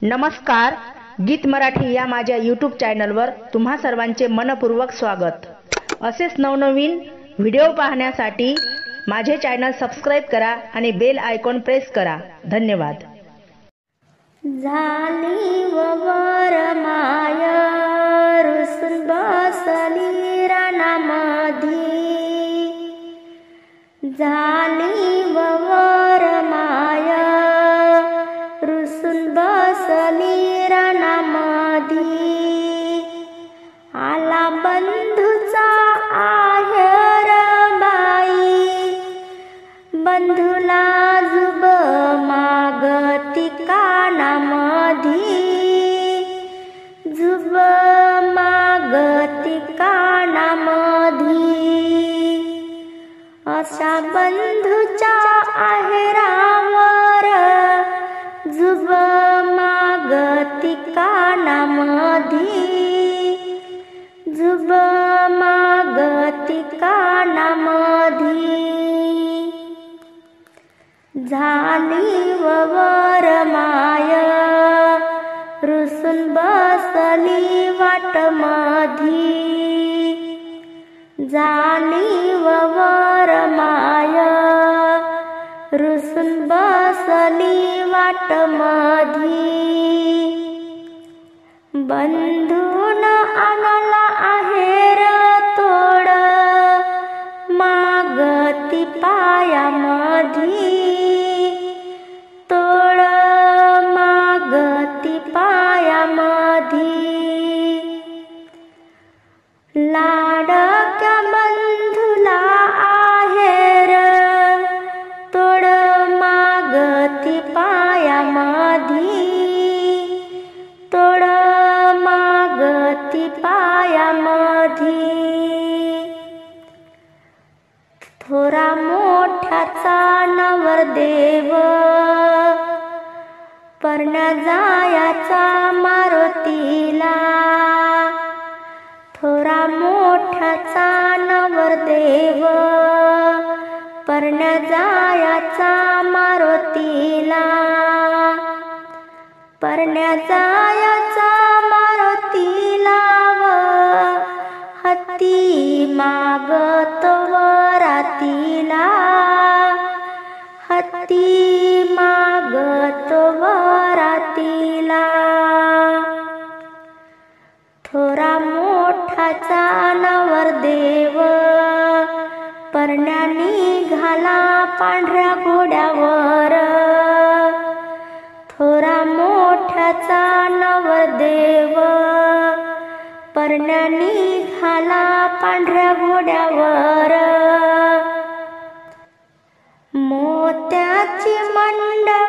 नमस्कार, गीत मराठी या माझ्या यूट्यूब चॅनलवर तुम्हा सर्वांचे मनपूर्वक स्वागत। असेच नवनवीन व्हिडिओ पाहण्यासाठी माझे चॅनल सबस्क्राइब करा आणि बेल आयकॉन प्रेस करा। धन्यवाद। झाली वर माया रुसून बसली रानामधी, झाली वर माया रुसून बसली रानामधी, आला बंधूचा आहेर बाई, बंधूला जुब मागती कानामधी, जुब मागती कानामधी, अशा बंधूच्या आहेरावर जुब मागती कानामधी, जुब मागती कानामधी, झाली वर माया रुसून बसली वाटमधी, झाली वर माया रुसून बसली वाटमधी, बंधून आणला आहेर तोड मागती पायामधी, तोड मागती पायामधी, लाडक्या बंधूला आहेर तोड मागती पायामधी, तोड मागती पायामधी, थोरा मोठ्याचा नवरदेव परण्या जायाचा मारुतीला, थोरा मोठ्याचा नवरदेव परण्या जायाचा मारुतीला, परण्या जायाचा मारुतीला व हत्ती मागतो वरातीला, हत्ती मागतो वरातीला, थोरा मोठाचा नवरदेव परण्या निघाला पांढऱ्या घोड्यावर, थोरा मोठ्याचा नवरदेव परण्या निघाला पांढऱ्या घोड्यावर, मोत्याची मंडळ